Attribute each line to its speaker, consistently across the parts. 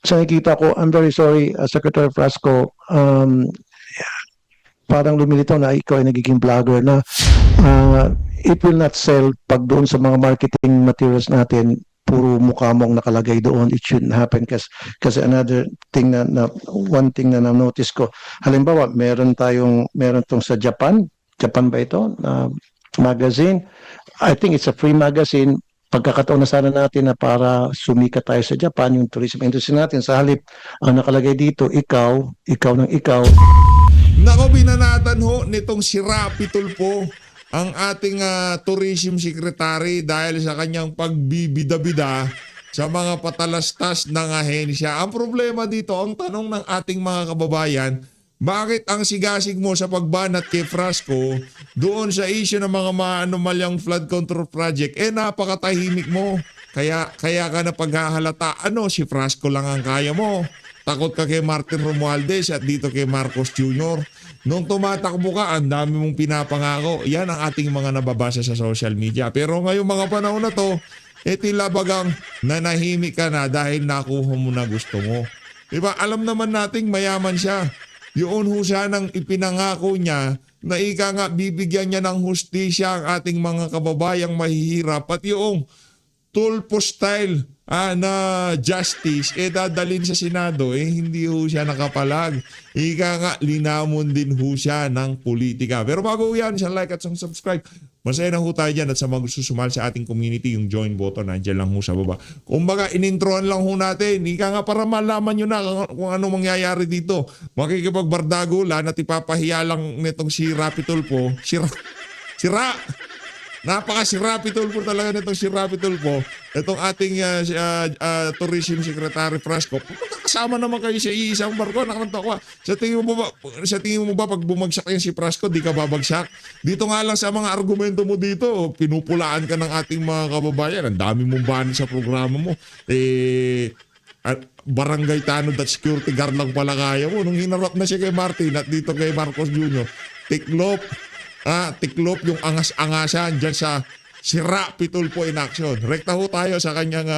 Speaker 1: sa nakikita ko, I'm very sorry, Secretary Frasco, parang lumilitaw na ikaw ay nagiging vlogger na it will not sell pag doon sa mga marketing materials natin puro mukha mo ang nakalagay doon. It shouldn't happen kasi another thing one thing na na-notice ko, halimbawa meron tong sa Japan ba ito na magazine. I think it's a free magazine. Pagkakataon na sana natin na para sumikat tayo sa Japan, yung tourism industry natin, sa halip ang nakalagay dito, ikaw ng ikaw.
Speaker 2: Nako, binanatan ho nitong si Rapi Tulfo ang ating tourism secretary dahil sa kanyang pagbibida-bida sa mga patalastas ng ahensya. Ang problema dito, ang tanong ng ating mga kababayan, bakit ang sigasig mo sa pagbanat kay Frasco doon sa issue ng mga maanomalyang flood control project, napakatahimik mo. Kaya ka na paghahalata, si Frasco lang ang kaya mo. Takot ka kay Martin Romualdez at dito kay Marcos Jr. Nung tumatakbo ka, ang dami mong pinapangako. Yan ang ating mga nababasa sa social media. Pero ngayong mga panahon na to, tila bagang nanahimik ka na dahil nakuha mo na gusto mo. Diba? Alam naman nating mayaman siya. Yun ho sanang ipinangako niya na ika nga bibigyan niya ng hustisya ang ating mga kababayang mahihirap at yung Tulfo style na justice dadalhin sa Senado, hindi ho siya nakapalag. Ika nga, linamon din ho siya ng politika. Pero bago yan, siya like at subscribe. Masaya na ho tayo dyan at sa mga gusto sumal sa ating community, yung join button, nandiyan lang ho sa baba. Kumbaga, inintroan lang ho natin. Ika nga, para malaman nyo na kung ano mangyayari dito. Makikipagbardago lang at ipapahiya lang nitong si Rapi Tulfo. Si Rapi Tulfo talaga nitong si Rapi Tulfo. Itong ating tourism secretary Frasco. Magkakasama naman kayo sa iisang barko. Nakamantok ko. Sa tingin mo ba pag bumagsak yan si Frasco, di ka babagsak? Dito nga lang sa mga argumento mo dito, pinupulaan ka ng ating mga kababayan. Ang dami mong bani sa programa mo. Barangay tanod at security guard lang pala kaya mo. Nung hinarap na siya kay Martin at dito kay Marcos Jr., tiklop yung angas-angasan dyan sa si Rapi Tulfo in action. Rekta ho tayo sa kanyang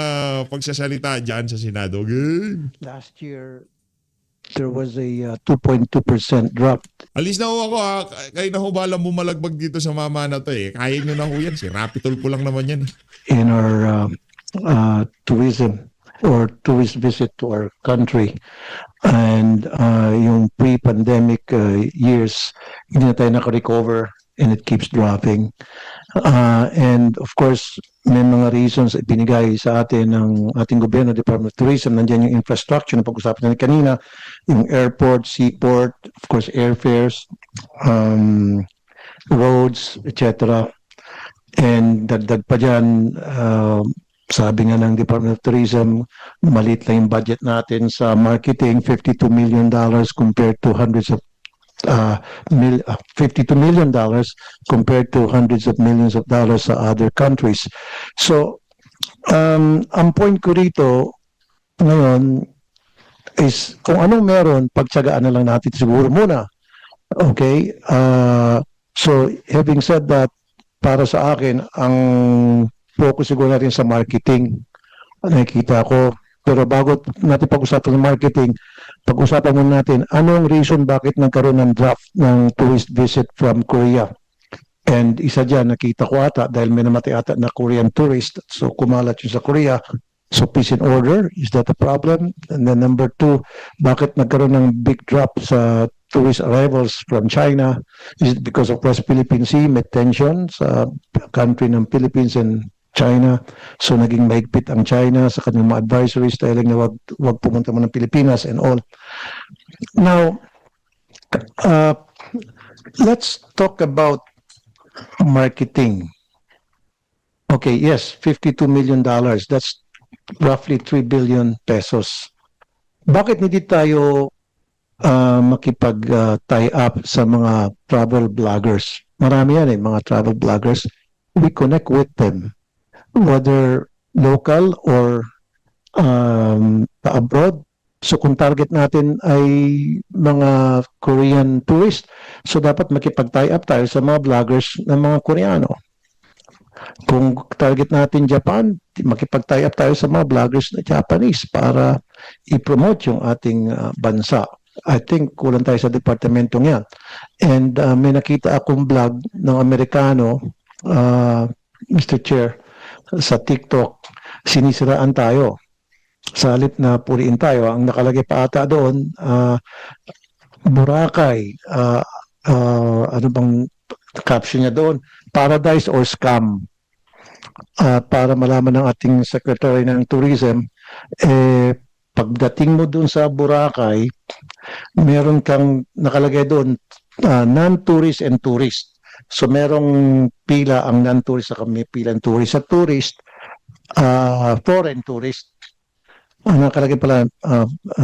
Speaker 2: pagsasalita dyan sa Senado. Okay?
Speaker 1: Last year, there was a 2.2% drop.
Speaker 2: Alis na ho ako ha. Kayo na ho balang bumalagbag dito sa mama na to Kaya nyo na ho yan. Si Rapi Tulfo lang naman yan.
Speaker 1: In our tourism or tourist visit to our country. And yung pre-pandemic years, hindi na tayo naka-recover and it keeps dropping. And of course, may mga reasons binigay sa atin ng ating gobyerno, Department of Tourism. Nandiyan yung infrastructure na pag-usapan natin kanina, yung airport, seaport, of course, airfares, roads, etc. And dagdag pa dyan, sabi nga ng Department of Tourism, maliit lang yung budget natin sa marketing, $52 million compared to $52 million compared to hundreds of millions of dollars sa other countries. So, ang point ko rito ngayon is kung anong meron, pagtsagaan na lang natin siguro muna. Okay? So, having said that, para sa akin, ang focus siguro natin sa marketing. Nakikita ko. Pero bago natin pag-usapan ng marketing, pag-usapan muna natin anong reason bakit nagkaroon ng draft ng tourist visit from Korea. And isa dyan, nakita ko ata dahil may namatay ata na Korean tourist. So kumalat yun sa Korea. So peace and order, is that a problem? And then number two, bakit nagkaroon ng big drop sa tourist arrivals from China? Is it because of West Philippine Sea, may tension sa country ng Philippines and China? So naging mahigpit ang China sa kanyang mga advisories dahil na wag pumunta mo ng Pilipinas and all. Now, let's talk about marketing. Okay, yes, $52 million. That's roughly 3 billion pesos. Bakit hindi tayo makipag-tie up sa mga travel bloggers? Marami yan mga travel bloggers. We connect with them, whether local or abroad. So kung target natin ay mga Korean tourist, so dapat makipag-tie up tayo sa mga vloggers ng mga Koreano. Kung target natin Japan, makipag-tie up tayo sa mga vloggers na Japanese para i-promote yung ating bansa. I think kulang tayo sa departamentong yan. And may nakita akong vlog ng Amerikano, Mr. Chair, sa TikTok, sinisiraan tayo. Sa halip na puriin tayo, ang nakalagay pa ata doon, Boracay, ano bang caption niya doon? Paradise or scam? Para malaman ng ating Secretary ng Tourism, pagdating mo doon sa Boracay, meron kang nakalagay doon, non-tourist and tourist. So merong pila ang non-tourist at may pila ang tourist. Sa tourist, foreign tourist. Ang nakalagay pala,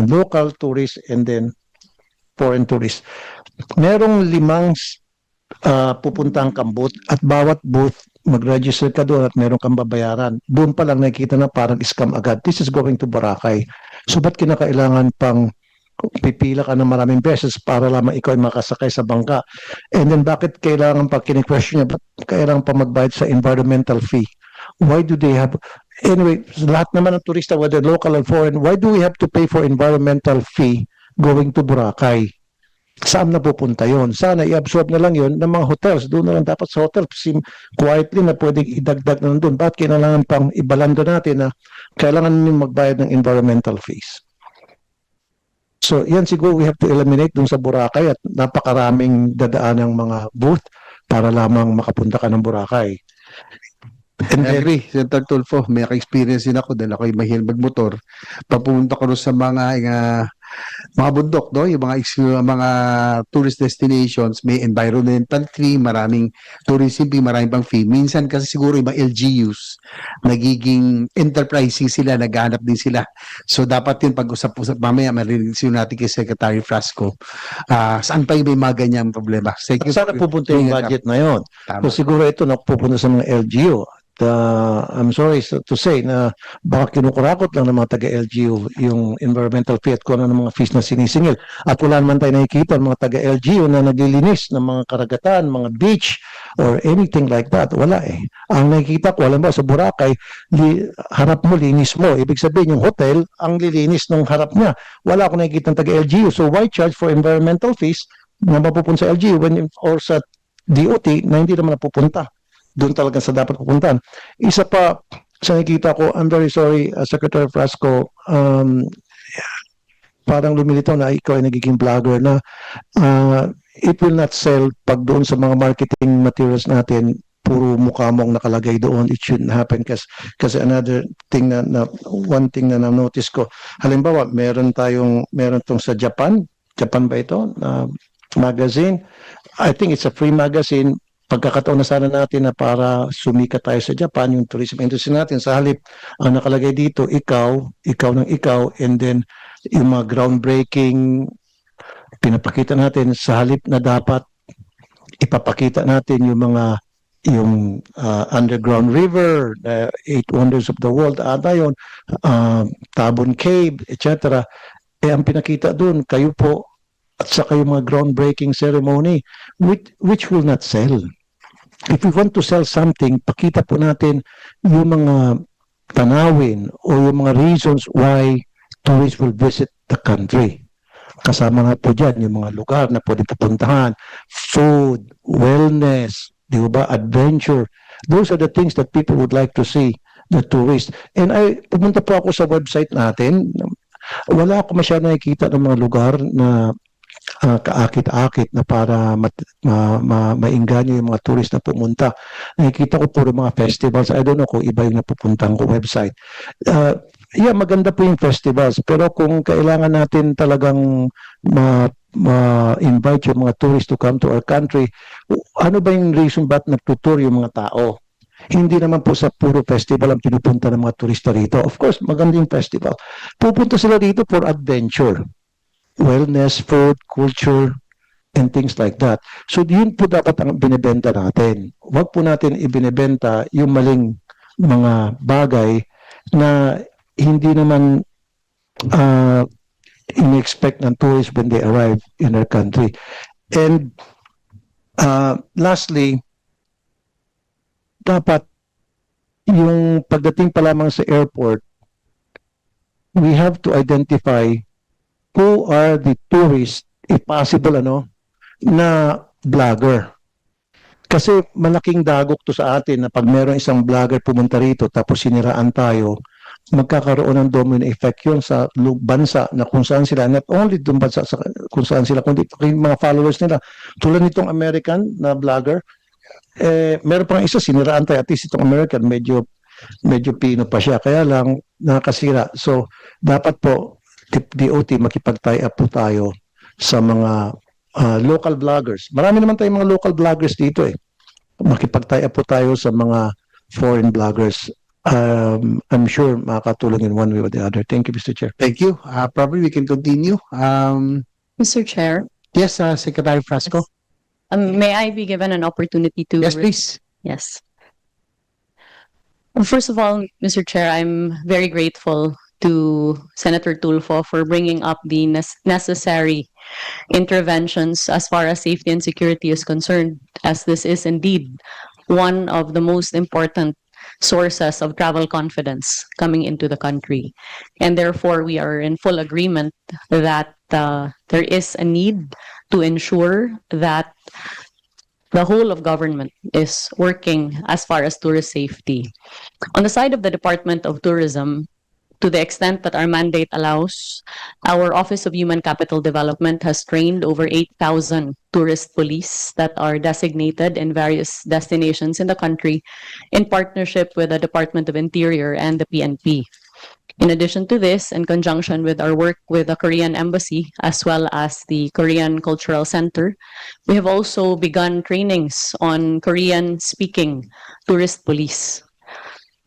Speaker 1: local tourist and then foreign tourist. Merong 5 pupuntang kambot at bawat booth mag-register ka doon at meron kang babayaran. Doon pa lang nakikita na parang scam agad. This is going to Boracay. So ba't kinakailangan pang pipila ka ng maraming beses para lamang ikaw ay makasakay sa bangka? And then bakit kailangan pa, kini-question niya, ba't kailangan pa magbayad sa environmental fee? Why do they have, anyway, lahat naman ng turista, whether local or foreign, why do we have to pay for environmental fee going to Boracay? Saan na pupunta yun? Sana i-absorb na lang yun ng mga hotels. Doon na lang dapat sa hotel, quietly na pwedeng idagdag na doon. Bakit kailangan pang ibalando natin na kailangan nyo magbayad ng environmental fees? So yan siguro we have to eliminate doon sa Boracay at napakaraming dadaan ng mga booth para lamang makapunta ka ng Boracay. And
Speaker 3: I
Speaker 1: then,
Speaker 3: agree, Senator Tulfo. May experience din ako dahil ako'y mahilig magmotor. Papunta ko rin sa mga bundok, no? Yung mga tourist destinations, may environmental fee, maraming tourism fee, maraming pang fee. Minsan kasi siguro yung mga LGUs, nagiging enterprising sila, naghahanap din sila. So dapat yun pag-usap-usap, mamaya marinig natin kay Secretary Frasco. Saan pa yung may mga ganyang problema?
Speaker 1: saan na pupunta yung budget na yun?
Speaker 3: Tama.
Speaker 1: So siguro ito napupunta sa mga LGU. I'm sorry to say na baka kinukurakot lang ng mga taga-LGU yung environmental fee at kung ano ng mga fees na sinisingil. At wala naman tayo nakikita ng mga taga-LGU na naglilinis ng mga karagatan, mga beach, or anything like that. Wala eh. Ang nakikita ko, alam ba, sa Boracay, harap mo, linis mo. Ibig sabihin, yung hotel, ang lilinis ng harap niya. Wala akong nakikita ng taga-LGU. So why charge for environmental fees na mapupunta sa LGU or sa DOT na hindi naman napupunta? Doon talaga sa dapat pupuntahan. Isa pa sa nakikita ko, I'm very sorry, Secretary Frasco, parang lumilitaw na ikaw ay nagiging vlogger na it will not sell pag doon sa mga marketing materials natin, puro mukha mo ang nakalagay doon. It shouldn't happen kasi another thing one thing na na-notice ko, halimbawa, meron tong sa Japan ba ito? Magazine. I think it's a free magazine. Pagkakataon na sana natin na para sumikat tayo sa Japan, yung tourism industry natin, sa halip, ang nakalagay dito, ikaw ng ikaw, and then yung mga groundbreaking, pinapakita natin sa halip na dapat ipapakita natin yung underground river, the 8 wonders of the world, yun, Tabon Cave, etc. Ang pinakita doon, kayo po, at saka yung mga groundbreaking ceremony, which will not sell. If we want to sell something, pakita po natin yung mga tanawin o yung mga reasons why tourists will visit the country. Kasama nga po dyan yung mga lugar na pwede pupuntahan, food, wellness, di ba, adventure. Those are the things that people would like to see, the tourists. And pumunta po ako sa website natin, wala ako masyadong nakikita ng mga lugar na kaakit-akit na para mainganyo yung mga tourist na pumunta. Nakikita ko puro mga festivals. I don't know kung iba yung napupuntang ko website. Yeah, maganda po yung festivals. Pero kung kailangan natin talagang ma-invite yung mga tourists to come to our country, ano ba yung reason ba't nagtutur yung mga tao? Hindi naman po sa puro festival ang pinupunta ng mga turista rito. Of course, maganda yung festival. Pupunta sila dito for adventure. Wellness, food, culture, and things like that. So yun po dapat ang binibenta natin. Huwag po natin ibinibenta yung maling mga bagay na hindi naman in-expect ng tourists when they arrive in our country. And lastly, dapat yung pagdating pa lamang sa airport, we have to identify who are the tourists, if possible, na vlogger. Kasi malaking dagok to sa atin na pag meron isang vlogger pumunta rito tapos siniraan tayo, magkakaroon ng domino effect yun sa bansa na kung saan sila, not only doon bansa sa, kung saan sila, kundi yung mga followers nila. Tulad nitong American na vlogger, meron pang isa, siniraan tayo, at least itong American, medyo pino pa siya, kaya lang nakasira. So, dapat po, DOT, makipag-tie up po tayo sa mga local vloggers. Marami naman tayong mga local vloggers dito Makipag-tie up po tayo sa mga foreign vloggers. I'm sure makakatulong in one way or the other. Thank you, Mr. Chair.
Speaker 3: Thank you. Probably we can continue.
Speaker 4: Mr. Chair,
Speaker 3: Yes, Secretary Frasco.
Speaker 4: may I be given an opportunity to?
Speaker 3: Yes, please.
Speaker 4: Yes. Well, first of all, Mr. Chair, I'm very grateful to Senator Tulfo for bringing up the necessary interventions as far as safety and security is concerned, as this is indeed one of the most important sources of travel confidence coming into the country. And therefore, we are in full agreement that there is a need to ensure that the whole of government is working as far as tourist safety. On the side of the Department of Tourism, to the extent that our mandate allows, our Office of Human Capital Development has trained over 8,000 tourist police that are designated in various destinations in the country in partnership with the Department of Interior and the PNP. In addition to this, in conjunction with our work with the Korean Embassy as well as the Korean Cultural Center, we have also begun trainings on Korean-speaking tourist police.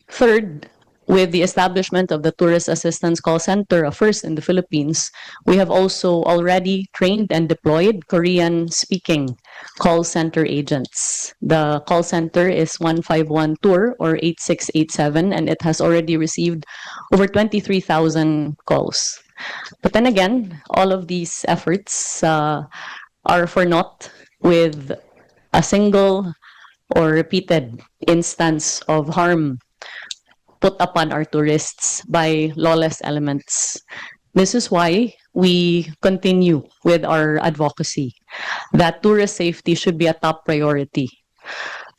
Speaker 4: Third, with the establishment of the Tourist Assistance Call Center, a first in the Philippines, we have also already trained and deployed Korean-speaking call center agents. The call center is 151 Tour or 8687, and it has already received over 23,000 calls. But then again, all of these efforts are for naught with a single or repeated instance of harm put upon our tourists by lawless elements. This is why we continue with our advocacy that tourist safety should be a top priority.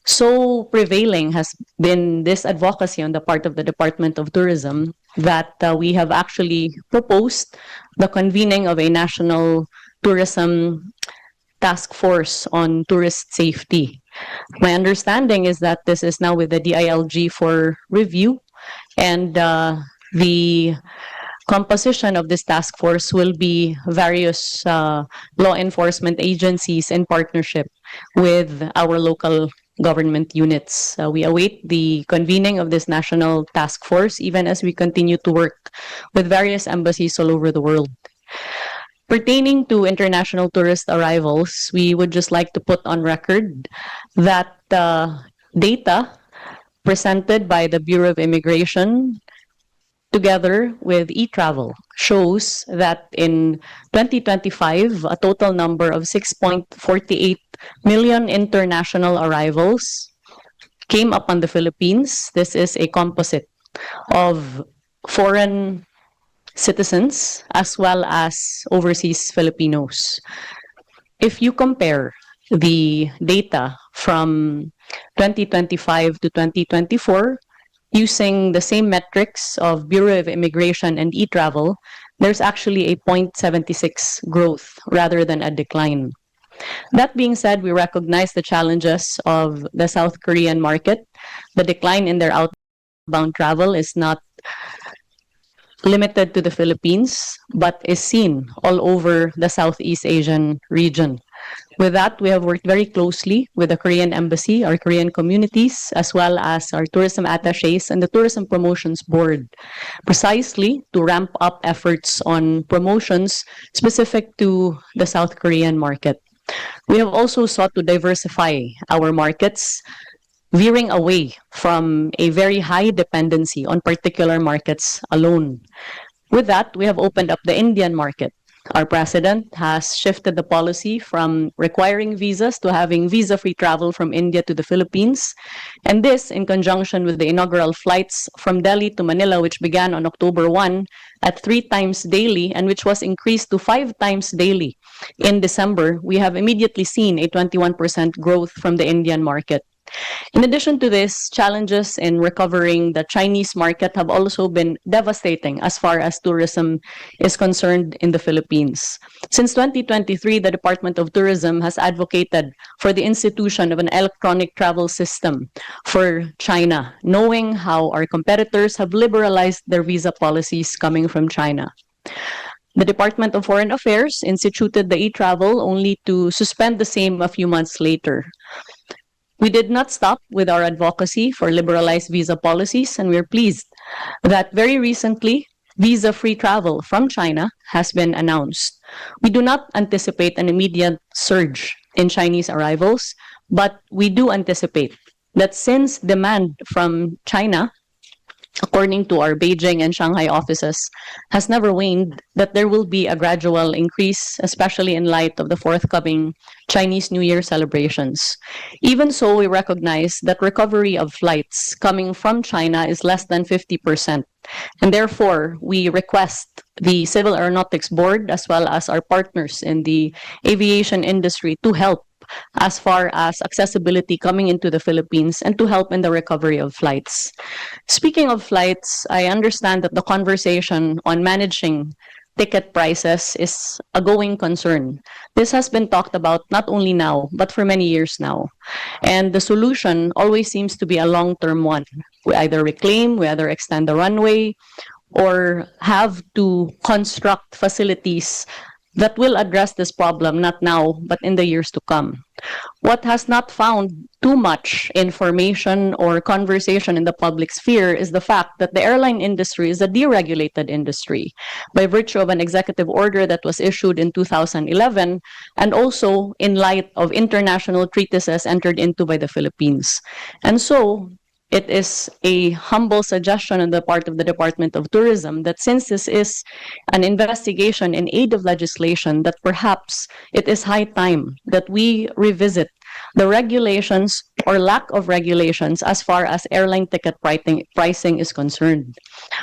Speaker 4: So prevailing has been this advocacy on the part of the Department of Tourism that we have actually proposed the convening of a national tourism task force on tourist safety. My understanding is that this is now with the DILG for review, and the composition of this task force will be various law enforcement agencies in partnership with our local government units. We await the convening of this national task force, even as we continue to work with various embassies all over the world. Pertaining to international tourist arrivals, we would just like to put on record that data presented by the Bureau of Immigration together with eTravel shows that in 2025, a total number of 6.48 million international arrivals came upon the Philippines. This is a composite of foreign citizens as well as overseas Filipinos. If you compare the data from 2025 to 2024, using the same metrics of Bureau of Immigration and eTravel, there's actually a 0.76 growth rather than a decline. That being said, we recognize the challenges of the South Korean market. The decline in their outbound travel is not limited to the Philippines, but is seen all over the Southeast Asian region. With that, we have worked very closely with the Korean Embassy, our Korean communities, as well as our tourism attachés and the Tourism Promotions Board, precisely to ramp up efforts on promotions specific to the South Korean market. We have also sought to diversify our markets, veering away from a very high dependency on particular markets alone. With that, we have opened up the Indian market Our president has shifted the policy from requiring visas to having visa-free travel from India to the Philippines. And this, in conjunction with the inaugural flights from Delhi to Manila, which began on October 1 at 3 times daily and which was increased to 5 times daily in December, we have immediately seen a 21% growth from the Indian market. In addition to this, challenges in recovering the Chinese market have also been devastating as far as tourism is concerned in the Philippines. Since 2023, the Department of Tourism has advocated for the institution of an electronic travel system for China, knowing how our competitors have liberalized their visa policies coming from China. The Department of Foreign Affairs instituted the e-travel only to suspend the same a few months later. We did not stop with our advocacy for liberalized visa policies, and we're pleased that very recently, visa-free travel from China has been announced. We do not anticipate an immediate surge in Chinese arrivals, but we do anticipate that since demand from China, according to our Beijing and Shanghai offices, has never waned, that there will be a gradual increase, especially in light of the forthcoming Chinese New Year celebrations. Even so, we recognize that recovery of flights coming from China is less than 50%. And therefore, we request the Civil Aeronautics Board, as well as our partners in the aviation industry, to help as far as accessibility coming into the Philippines and to help in the recovery of flights. Speaking of flights, I understand that the conversation on managing ticket prices is a going concern. This has been talked about not only now, but for many years now. And the solution always seems to be a long-term one. We either reclaim, we either extend the runway, or have to construct facilities that will address this problem, not now, but in the years to come. What has not found too much information or conversation in the public sphere is the fact that the airline industry is a deregulated industry by virtue of an executive order that was issued in 2011, and also in light of international treatises entered into by the Philippines. And so, it is a humble suggestion on the part of the Department of Tourism that since this is an investigation in aid of legislation, that perhaps it is high time that we revisit the regulations or lack of regulations as far as airline ticket pricing is concerned.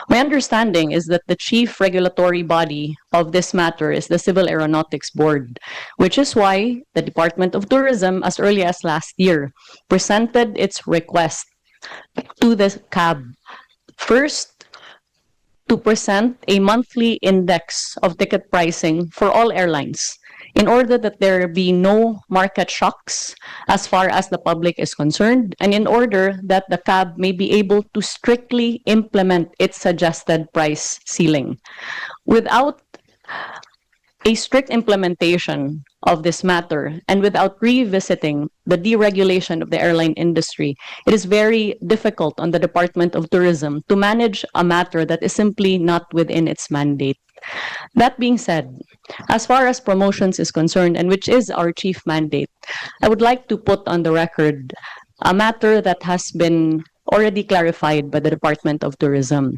Speaker 4: My understanding is that the chief regulatory body of this matter is the Civil Aeronautics Board, which is why the Department of Tourism, as early as last year, presented its request to the CAB. First, to present a monthly index of ticket pricing for all airlines in order that there be no market shocks as far as the public is concerned, and in order that the CAB may be able to strictly implement its suggested price ceiling. Without a strict implementation of this matter, and without revisiting the deregulation of the airline industry, it is very difficult on the Department of Tourism to manage a matter that is simply not within its mandate. That being said, as far as promotions is concerned, and which is our chief mandate, I would like to put on the record a matter that has been already clarified by the Department of Tourism.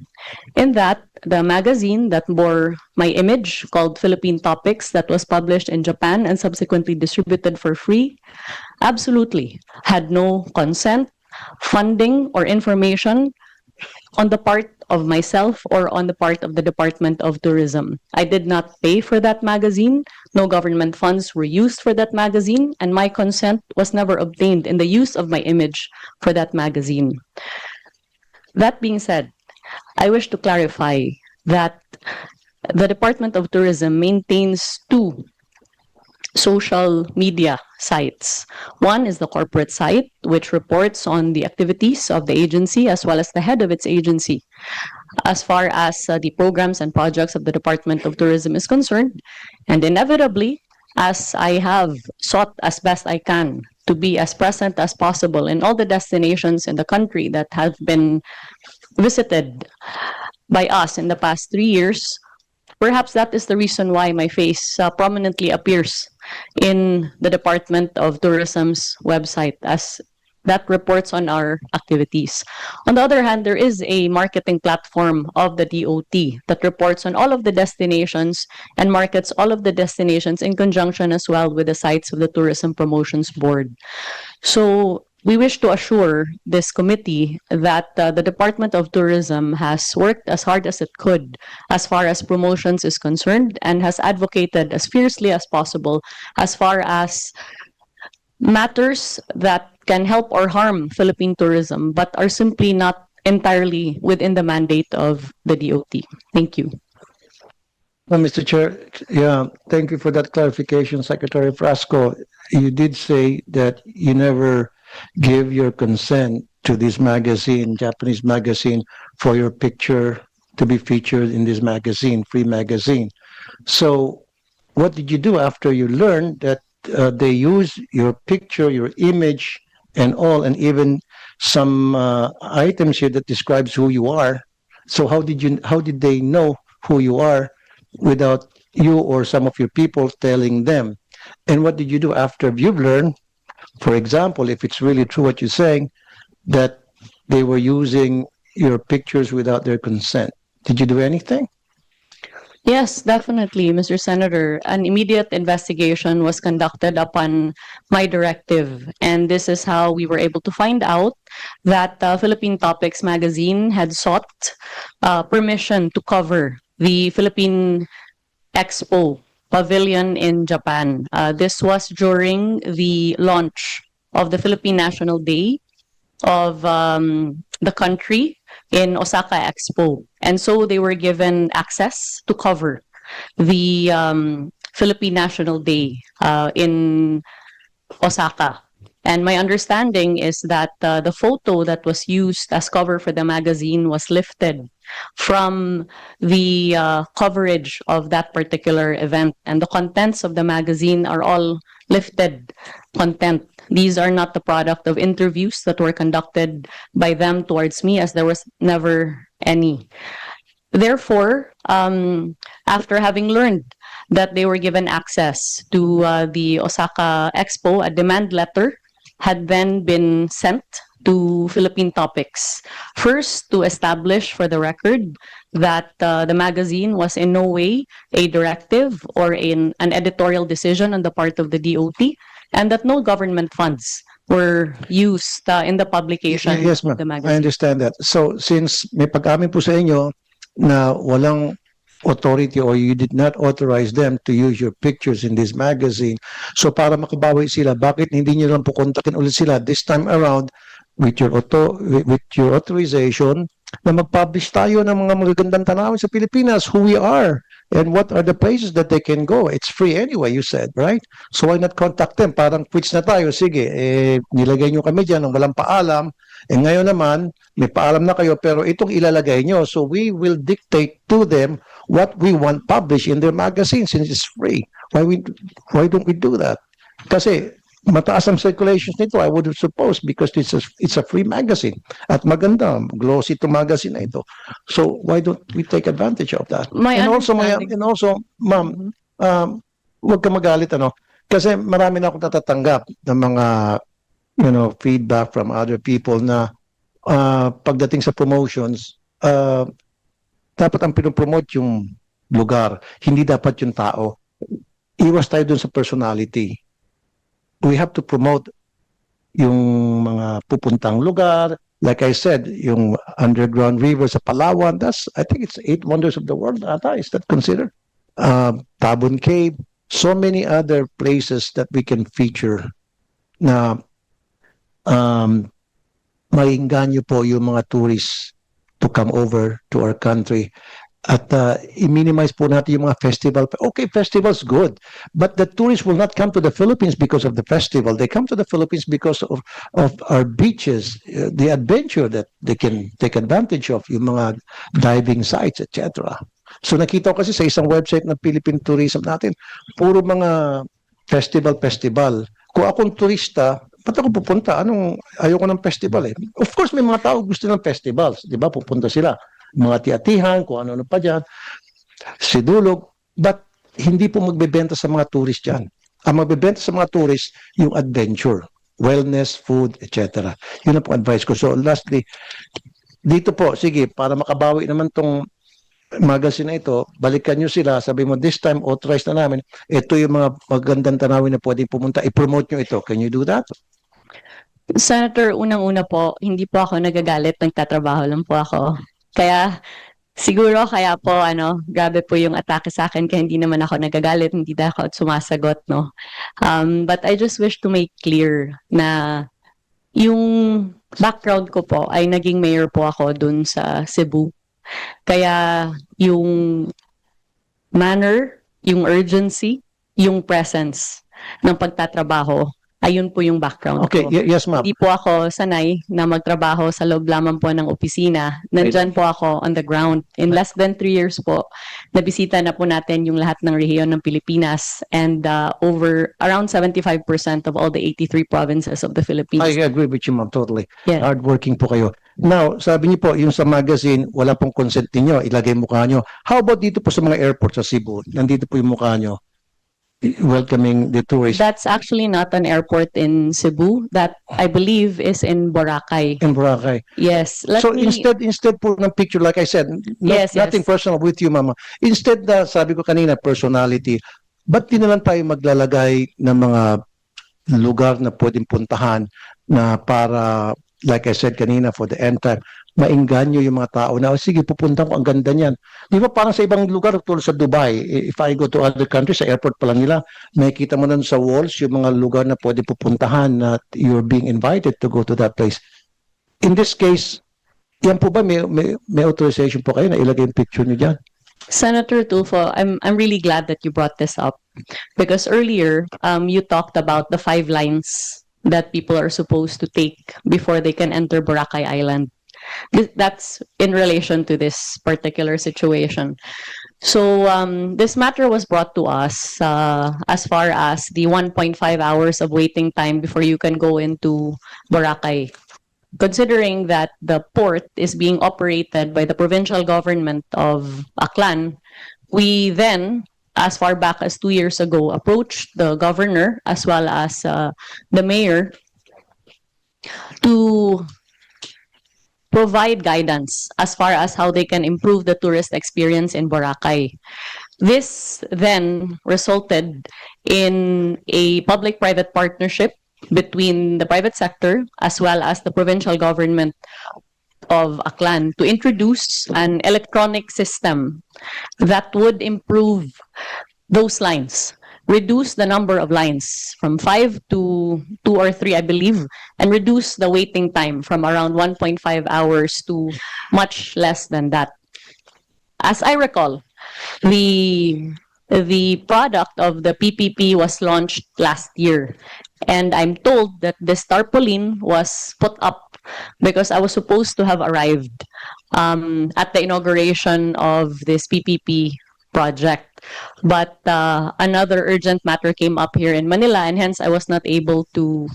Speaker 4: In that, the magazine that bore my image, called Philippine Topics, that was published in Japan and subsequently distributed for free, absolutely had no consent, funding, or information on the part of myself or on the part of the Department of Tourism. I did not pay for that magazine, no government funds were used for that magazine, and my consent was never obtained in the use of my image for that magazine. That being said, I wish to clarify that the Department of Tourism maintains two social media sites. One is the corporate site, which reports on the activities of the agency as well as the head of its agency. As far as the programs and projects of the Department of Tourism is concerned, and inevitably, as I have sought as best I can to be as present as possible in all the destinations in the country that have been visited by us in the past 3 years, perhaps that is the reason why my face prominently appears in the Department of Tourism's website, as that reports on our activities. On the other hand, there is a marketing platform of the DOT that reports on all of the destinations and markets all of the destinations in conjunction as well with the sites of the Tourism Promotions Board. So we wish to assure this committee that the Department of Tourism has worked as hard as it could as far as promotions is concerned and has advocated as fiercely as possible as far as matters that can help or harm Philippine tourism but are simply not entirely within the mandate of the DOT. Thank you.
Speaker 1: Well, Mr. Chair, yeah, thank you for that clarification, Secretary Frasco. You did say that you never give your consent to this magazine, Japanese magazine, for your picture to be featured in this magazine, free magazine. So what did you do after you learned that they use your picture, your image, and all, and even some items here that describes who you are? So how did they know who you are without you or some of your people telling them? And what did you do after you've learned, for example, if it's really true what you're saying, that they were using your pictures without their consent? Did you do anything?
Speaker 4: Yes, definitely, Mr. Senator. An immediate investigation was conducted upon my directive, and this is how we were able to find out that Philippine Topics magazine had sought permission to cover the Philippine Expo Pavilion in Japan. This was during the launch of the Philippine National Day of the country in Osaka Expo. And so they were given access to cover the Philippine National Day in Osaka. And my understanding is that the photo that was used as cover for the magazine was lifted from the coverage of that particular event. And the contents of the magazine are all lifted content. These are not the product of interviews that were conducted by them towards me, as there was never any. Therefore, after having learned that they were given access to the Osaka Expo, a demand letter had then been sent to Philippine Topics. First, to establish for the record that the magazine was in no way a directive or an editorial decision on the part of the DOT, and that no government funds were used in the publication
Speaker 1: Yes,
Speaker 4: of the
Speaker 1: ma'am. I
Speaker 4: magazine.
Speaker 1: understand that. So since may pag-amin po sa inyo na walang authority or you did not authorize them to use your pictures in this magazine, so para makabawi sila, bakit hindi niyo lang po kontakin ulit sila this time around with your authorization na mag-publish tayo ng mga magagandang tanawin sa Pilipinas, who we are, and what are the places that they can go. It's free anyway, you said, right? So why not contact them? Parang quits na tayo. Sige, nilagay nyo kami dyan ng walang paalam. Ngayon naman, may paalam na kayo, pero itong ilalagay nyo. So we will dictate to them what we want published in their magazine since it's free. Why don't we do that? Kasi mataas ang circulations nito, I would suppose, because it's a free magazine. At maganda, glossy itong magazine na ito. So why don't we take advantage of that?
Speaker 4: My
Speaker 1: And also,
Speaker 4: understanding-
Speaker 1: ma'am, huwag ka magalit, ano? Kasi marami na akong natatanggap ng mga, feedback from other people na pagdating sa promotions, dapat ang pinopromote yung lugar, hindi dapat yung tao. Iwas tayo dun sa personality. We have to promote yung mga pupuntang lugar. Like I said, yung underground river sa Palawan, I think it's 8 wonders of the world ata. Is that considered? Tabon Cave, so many other places that we can feature na maingganyo po yung mga tourists to come over to our country. At i-minimize po natin yung mga festival. Okay, festival's good. But the tourists will not come to the Philippines because of the festival. They come to the Philippines because of our beaches, the adventure that they can take advantage of, yung mga diving sites, etc. So nakita ko kasi sa isang website ng Philippine Tourism natin, puro mga festival. Kung akong turista, ba't ako pupunta? Ayoko ng festival eh. Of course, may mga tao gusto ng festivals. Di ba? Pupunta sila. Mga tiatihan, kung ano pa dyan, sidulog, but hindi po magbebenta sa mga tourist dyan. Ang magbebenta sa mga tourist, yung adventure. wellness, food, etc. Yun ang po advice ko. So lastly, dito po, sige, para makabawi naman tong magazine na ito, balikan nyo sila, sabi mo, this time, authorized na namin, ito yung mga magandang tanawin na pwedeng pumunta, i-promote nyo ito. Can you do that?
Speaker 4: Senator, unang-una po, hindi po ako nagagalit, nagtatrabaho lang po ako. Kaya, siguro kaya po, grabe po yung atake sa akin, kaya hindi naman ako nagagalit, hindi na ako sumasagot, no? But I just wish to make clear na yung background ko po ay naging mayor po ako dun sa Cebu. Kaya yung manner, yung urgency, yung presence ng pagtatrabaho, ayun po yung background
Speaker 1: Okay,
Speaker 4: ko.
Speaker 1: yes ma'am.
Speaker 4: Hindi po ako sanay na magtrabaho sa loob lamang po ng opisina. Nandyan po ako on the ground. In less than 3 years po, nabisita na po natin yung lahat ng rehiyon ng Pilipinas and over around 75% of all the 83 provinces of the Philippines.
Speaker 1: I agree with you ma'am, totally.
Speaker 4: Yeah.
Speaker 1: Hardworking po kayo. Now, sabi niyo po, yung sa magazine, wala pong consent niyo, ilagay mukha niyo. How about dito po sa mga airport sa Cebu? Nandito po yung mukha niyo, welcoming the tourists
Speaker 4: That's actually not an airport in Cebu. That, I believe, is in Boracay.
Speaker 1: in Boracay.
Speaker 4: Yes.
Speaker 1: So instead po ng picture, like I said,
Speaker 4: Yes,
Speaker 1: nothing
Speaker 4: yes.
Speaker 1: personal with you, mama. Instead na, sabi ko kanina, personality, ba't di na lang tayo maglalagay ng mga lugar na pwedeng puntahan na para, like I said kanina, for the end time, maingganyo yung mga tao na, sige, pupunta ko, ang ganda niyan. Di ba parang sa ibang lugar, tulad sa Dubai, if I go to other countries, sa airport pa lang nila, makikita mo nun sa walls yung mga lugar na pwede pupuntahan na you're being invited to go to that place. In this case, yan po ba, may authorization po kayo na ilagay yung picture niyo dyan?
Speaker 4: Senator Tulfo, I'm really glad that you brought this up because earlier you talked about the 5 lines that people are supposed to take before they can enter Boracay Island. That's in relation to this particular situation. So this matter was brought to us as far as the 1.5 hours of waiting time before you can go into Boracay. Considering that the port is being operated by the provincial government of Aklan, we then, as far back as 2 years ago, approached the governor as well as the mayor to provide guidance as far as how they can improve the tourist experience in Boracay. This then resulted in a public-private partnership between the private sector as well as the provincial government of Aklan to introduce an electronic system that would improve those lines, reduce the number of lines from 5 to 2 or 3, I believe, and reduce the waiting time from around 1.5 hours to much less than that. As I recall, the product of the PPP was launched last year, and I'm told that this tarpaulin was put up because I was supposed to have arrived at the inauguration of this PPP project. But another urgent matter came up here in Manila, and hence I was not able to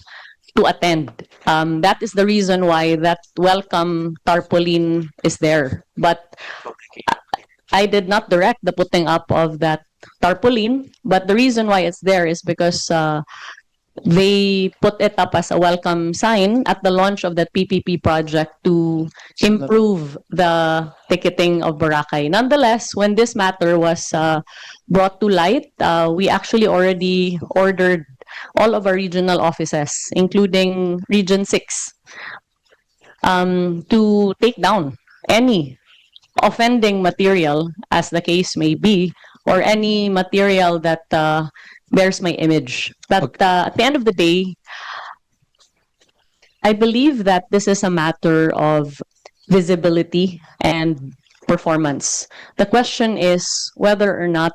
Speaker 4: attend. That is the reason why that welcome tarpaulin is there. But I did not direct the putting up of that tarpaulin, but the reason why it's there is because they put it up as a welcome sign at the launch of that PPP project to improve the ticketing of Boracay. Nonetheless, when this matter was brought to light, we actually already ordered all of our regional offices, including Region 6, to take down any offending material, as the case may be, or any material that bears my image. But at the end of the day, I believe that this is a matter of visibility and performance. The question is whether or not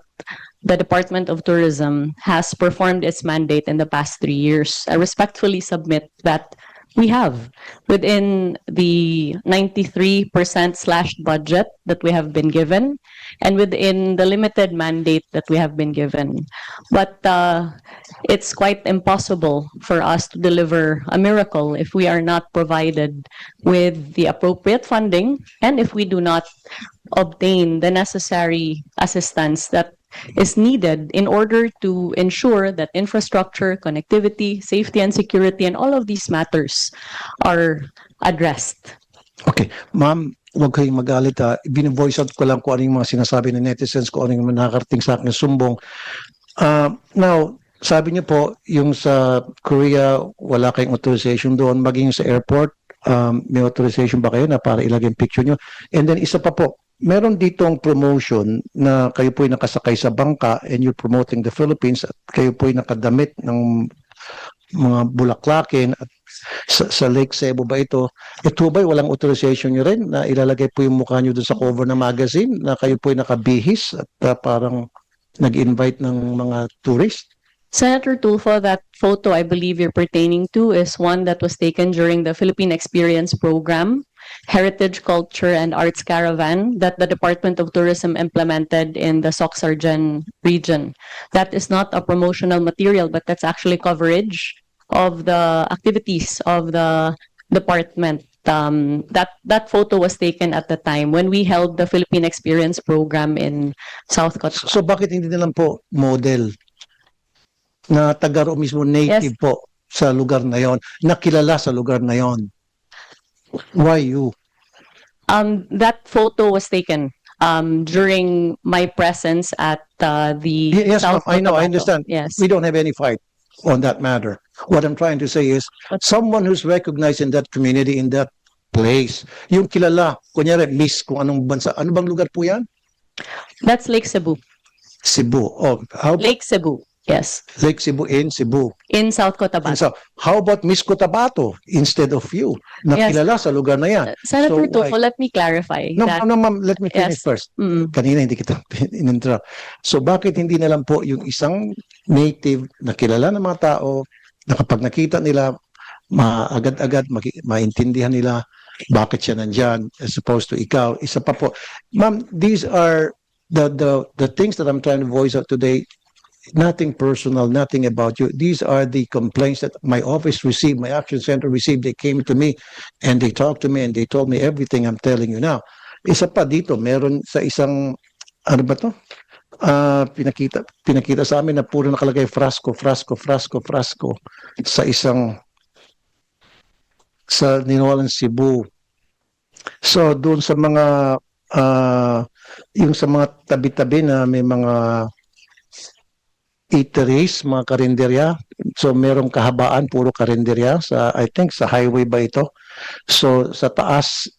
Speaker 4: the Department of Tourism has performed its mandate in the past 3 years. I respectfully submit that we have, within the 93% slashed budget that we have been given, and within the limited mandate that we have been given. But it's quite impossible for us to deliver a miracle if we are not provided with the appropriate funding and if we do not obtain the necessary assistance that is needed in order to ensure that infrastructure, connectivity, safety and security, and all of these matters are addressed.
Speaker 1: Okay, ma'am, huwag kayong magalit ha. Bine-voice out ko lang kung ano yung mga sinasabi ng netizens, kung ano yung nakakarating sa akin na sumbong. Now, sabi niyo po, yung sa Korea, wala kayong authorization doon, maging sa airport, may authorization ba kayo na para ilagay yung picture niyo? And then isa pa po, meron ditong promotion na kayo po'y nakasakay sa bangka and you're promoting the Philippines at kayo po'y nakadamit ng mga bulaklakin at sa Lake Cebu ba ito? Ito ba'y walang authorization nyo rin na ilalagay po yung mukha nyo doon sa cover ng magazine na kayo po'y nakabihis at parang nag-invite ng mga tourist?
Speaker 4: Senator Tulfo, that photo I believe you're pertaining to is one that was taken during the Philippine Experience Program, Heritage, Culture, and Arts Caravan that the Department of Tourism implemented in the Soc-Sargen region. That is not a promotional material, but that's actually coverage of the activities of the department. That photo was taken at the time when we held the Philippine Experience Program in South Cotabato.
Speaker 1: So bakit hindi na lang po model na taga roon mismo, native po sa lugar na yon, nakilala sa lugar na yon? Why you?
Speaker 4: That photo was taken during my presence at the
Speaker 1: Yes, ma'am,
Speaker 4: South
Speaker 1: I know, I
Speaker 4: Cotabato.
Speaker 1: understand.
Speaker 4: Yes.
Speaker 1: We don't have any fight on that matter. What I'm trying to say is, someone who's recognized in that community, in that place, yung kilala, kunyari, miss, kung anong bansa, ano bang lugar po yan?
Speaker 4: That's Lake Cebu.
Speaker 1: Cebu. Oh, how about
Speaker 4: Lake Cebu. Yes.
Speaker 1: Lake Cebu in Cebu?
Speaker 4: In South
Speaker 1: And
Speaker 4: Cotabato.
Speaker 1: so, how about Miss Cotabato instead of you? Nakilala sa lugar na yan.
Speaker 4: Senator
Speaker 1: So,
Speaker 4: Tulfo, let me clarify
Speaker 1: No,
Speaker 4: that.
Speaker 1: no, ma'am, let me finish
Speaker 4: Yes.
Speaker 1: first.
Speaker 4: Mm.
Speaker 1: Kanina hindi kita in-interrupt. So bakit hindi na lang po yung isang native na kilala ng mga tao na kapag nakita nila, maagad-agad maintindihan nila bakit siya nandyan as opposed to ikaw. Isa pa po. Ma'am, these are the things that I'm trying to voice out today. Nothing personal, nothing about you. These are the complaints that my office received, my action center received. They came to me and they talked to me and they told me everything I'm telling you now. Isa pa dito, meron sa isang, ano ba to? Pinakita sa amin na puro nakalagay frasco sa isang, sa Ninolan, Cebu. So, doon sa mga, yung sa mga tabi-tabi na may mga eateries, mga karinderya. So merong kahabaan, puro karinderya sa, I think sa highway ba ito? So sa taas,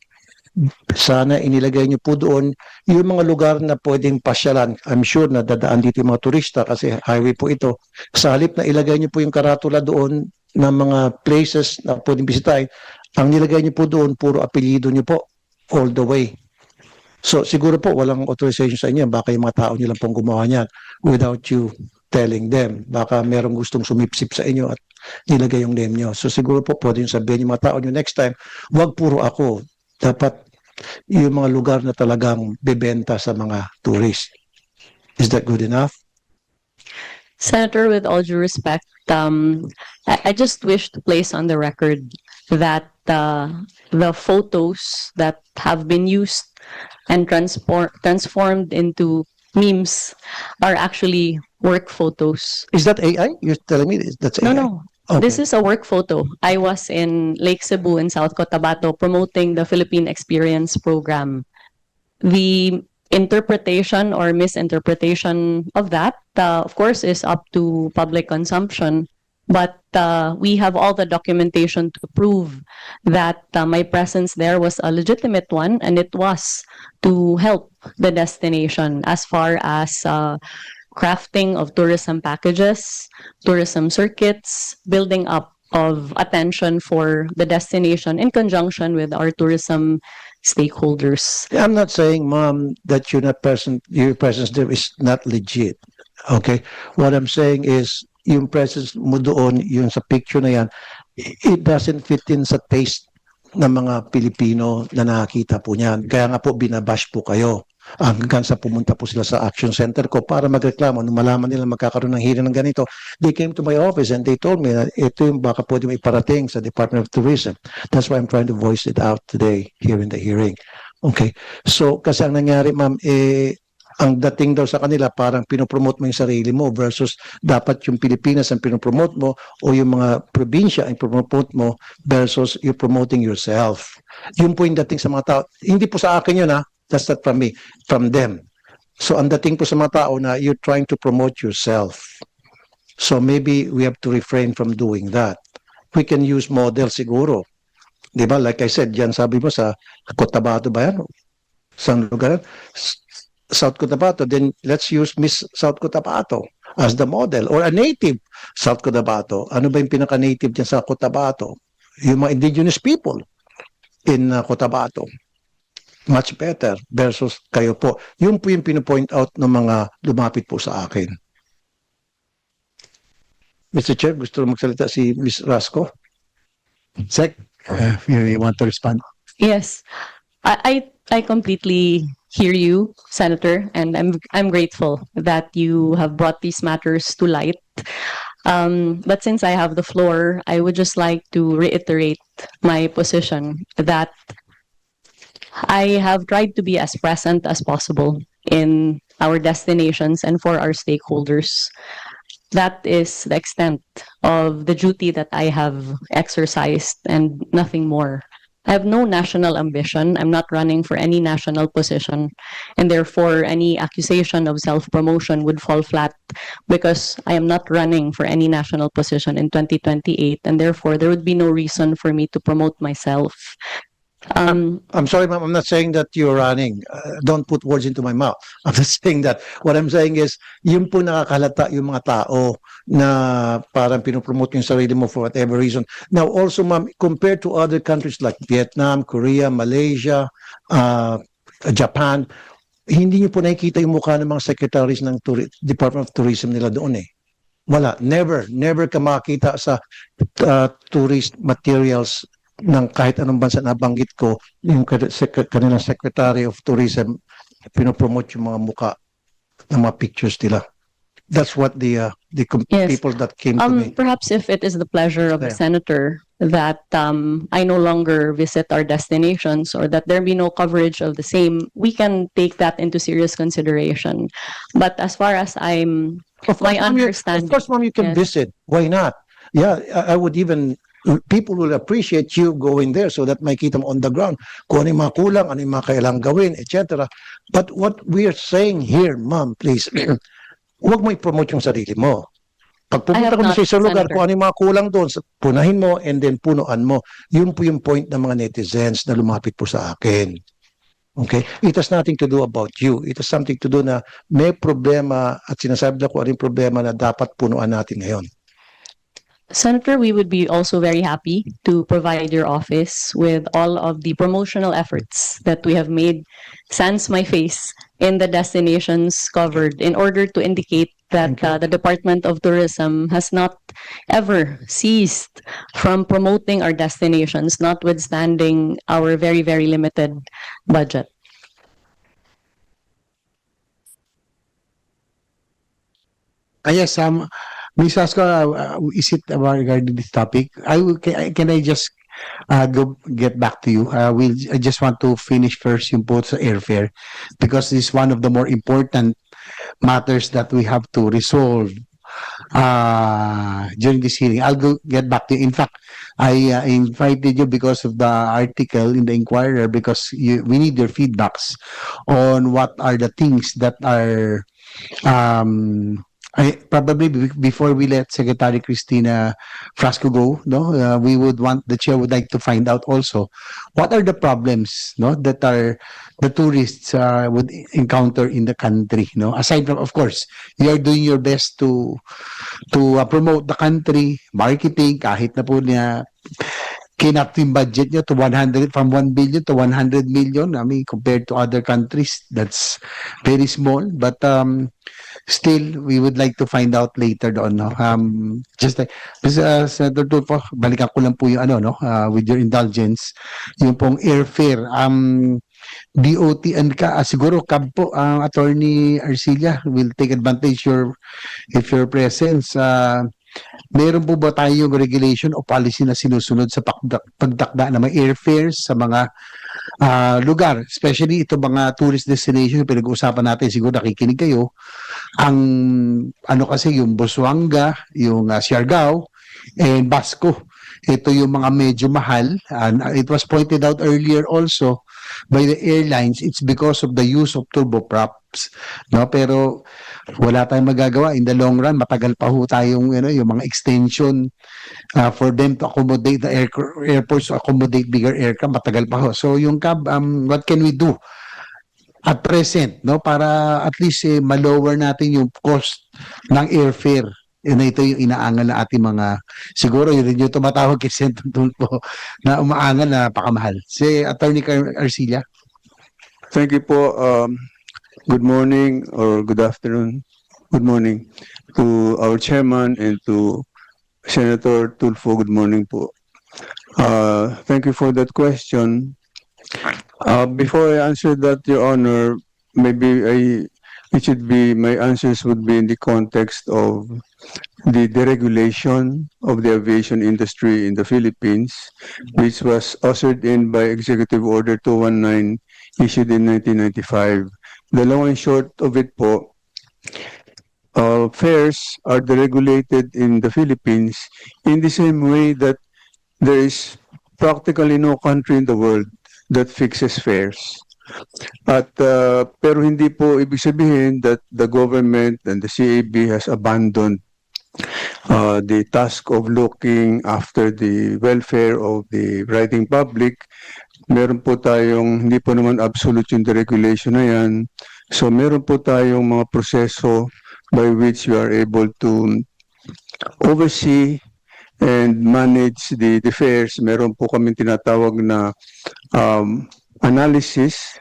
Speaker 1: sana inilagay niyo po doon yung mga lugar na pwedeng pasyalan. I'm sure na dadaan dito yung mga turista kasi highway po ito. Sa halip na ilagay niyo po yung karatula doon ng mga places na pwedeng bisitahin, ang nilagay niyo po doon, puro apelyido niyo po all the way. So siguro po walang authorization sa inyo, baka yung mga tao niyo lang pong gumawa niyan without you telling them. Baka merong gustong sumipsip sa inyo at nilagay yung name nyo. So siguro po pwede yung sabihin yung mga tao nyo next time, wag puro ako. Dapat yung mga lugar na talagang bebenta sa mga tourist. Is that good enough?
Speaker 4: Senator, with all due respect, I just wish to place on the record that the photos that have been used and transformed into memes are actually work photos.
Speaker 1: Is that AI? You're telling me that's AI?
Speaker 4: No.
Speaker 1: Okay.
Speaker 4: This is a work photo. I was in Lake Cebu in South Cotabato promoting the Philippine Experience Program. The interpretation or misinterpretation of that, of course, is up to public consumption. But we have all the documentation to prove that my presence there was a legitimate one, and it was to help the destination as far as crafting of tourism packages, tourism circuits, building up of attention for the destination in conjunction with our tourism stakeholders.
Speaker 1: I'm not saying, Mom, that you're not present, your presence there is not legit. Okay? What I'm saying is, yung presence mo doon, yung sa picture na yan, it doesn't fit in sa taste ng mga Pilipino na nakakita po niyan. Kaya nga po, binabash po kayo. Hanggang sa pumunta po sila sa action center ko para magreklamo. Nung malaman nila magkakaroon ng hearing ng ganito, they came to my office and they told me na ito yung baka pwede may iparating sa Department of Tourism. That's why I'm trying to voice it out today here in the hearing. Okay. So, kasi ang nangyari, ma'am, ang dating daw sa kanila parang pinopromote mo yung sarili mo versus dapat yung Pilipinas ang pinopromote mo o yung mga probinsya ang pinopromote mo versus you promoting yourself. Yun po yung dating sa mga tao. Hindi po sa akin yun ha. That's not from me, from them. So ang dating po sa mga tao na you're trying to promote yourself. So maybe we have to refrain from doing that. We can use model siguro. Di ba? Like I said, yan sabi mo sa Cotabato ba yan? Saan lugar? South Cotabato. Then let's use Miss South Cotabato as the model or a native South Cotabato. Ano ba yung pinaka-native dyan sa Cotabato? Yung mga indigenous people in Cotabato. Much better versus kayo po. Yun po yung pinopoint out ng mga lumapit po sa akin. Mr. Chair, gusto magsalita si Ms. Rasco?
Speaker 3: Sec, you want to respond?
Speaker 4: Yes, I completely hear you, Senator, and I'm grateful that you have brought these matters to light. But since I have the floor, I would just like to reiterate my position that I have tried to be as present as possible in our destinations and for our stakeholders. That is the extent of the duty that I have exercised and nothing more. I have no national ambition. I'm not running for any national position, and therefore any accusation of self-promotion would fall flat because I am not running for any national position in 2028, and therefore there would be no reason for me to promote myself.
Speaker 1: I'm sorry, ma'am. I'm not saying that you're running. Don't put words into my mouth. I'm just saying that. What I'm saying is, yun po nakakalata yung mga tao na parang pinopromote yung sarili mo for whatever reason. Now, also, ma'am, compared to other countries like Vietnam, Korea, Malaysia, Japan, hindi nyo po nakikita yung mukha ng mga secretaries ng Department of Tourism nila doon eh. Wala. Never ka makita sa tourist materials ng kahit anong bansa na banggit ko, yung kanilang Secretary of Tourism, pinopromote yung mga muka ng mga pictures nila. That's what the
Speaker 4: Yes.
Speaker 1: people that came to me.
Speaker 4: Perhaps if it is the pleasure of the
Speaker 1: Yeah.
Speaker 4: senator that I no longer visit our destinations or that there be no coverage of the same, we can take that into serious consideration. But as far as I'm, my
Speaker 1: Ma'am,
Speaker 4: understanding,
Speaker 1: of course, ma'am, you can
Speaker 4: Yes.
Speaker 1: visit. Why not? Yeah, I would even, people will appreciate you going there so that makita mo on the ground kung ano yung mga kulang, ano yung mga kailangang gawin, etc. But what we are saying here, ma'am, please, huwag mo i-promote yung sarili mo. Pag
Speaker 4: I
Speaker 1: pumunta
Speaker 4: have
Speaker 1: ka
Speaker 4: not,
Speaker 1: sa isang lugar,
Speaker 4: Senator.
Speaker 1: kung ano yung mga kulang doon, punahin mo and then punuan mo. Yun po yung point ng mga netizens na lumapit po sa akin. Okay? It has nothing to do about you. It has something to do na may problema at sinasabi na kung ano yung problema na dapat punuan natin ngayon.
Speaker 4: Senator, we would be also very happy to provide your office with all of the promotional efforts that we have made sans my face in the destinations covered in order to indicate that
Speaker 1: Thank you.
Speaker 4: the Department of Tourism has not ever ceased from promoting our destinations, notwithstanding our very, very limited budget.
Speaker 3: Yes, Ms. Asco, is it about regarding this topic? Can I just get back to you? I just want to finish first yung po sa airfare because this is one of the more important matters that we have to resolve during this hearing. I'll get back to you. In fact, I invited you because of the article in the Inquirer because we need your feedbacks on what are the things that are probably before we let Secretary Cristina Frasco go, no, we would want, the chair would like to find out also what are the problems, no, that are the tourists would encounter in the country, no. Aside from, of course, you are doing your best to promote the country, marketing, kahit na po niya kinap yung budget nyo to 100, from 1 billion to 100 million. I mean, compared to other countries, that's very small. But still, we would like to find out later doon, no? Just like, Senator Tulfo, balikan ko lang po yung ano, no? With your indulgence, yung pong airfare. DOT and siguro CAB po, Attorney Arcilla will take advantage if your presence. meron po ba tayong regulation o policy na sinusunod sa pagdakda ng mga airfares sa mga lugar, especially ito mga tourist destination, pinag-uusapan natin, siguro nakikinig kayo, ang ano kasi yung Busuanga, yung Siargao, and Basco. Ito yung mga medyo mahal, and it was pointed out earlier also by the airlines, it's because of the use of turboprops, no? Pero wala tayong magagawa in the long run, matagal pa ho tayong yung mga extension for them to accommodate the airports to accommodate bigger aircraft, matagal pa ho. So yung what can we do at present, no, para at least ma-lower natin yung cost ng airfare? Ito yung inaangal na ating mga, siguro yun rin yung tumatawag kay Senator Tulfo na umaangal na pakamahal. Si Attorney Arcilla.
Speaker 5: Thank you po. Good morning or good afternoon. Good morning to our chairman and to Senator Tulfo. Good morning po. Thank you for that question. Before I answer that, Your Honor, maybe my answers would be in the context of the deregulation of the aviation industry in the Philippines, which was ushered in by Executive Order 219 issued in 1995. The long and short of it po, fares are deregulated in the Philippines in the same way that there is practically no country in the world that fixes fares. At pero hindi po ibig sabihin that the government and the CAB has abandoned the task of looking after the welfare of the riding public. Meron po tayong, hindi po naman absolute yung deregulation na yan. So meron po tayong mga proseso by which we are able to oversee and manage the fares. Meron po kami tinatawag na analysis,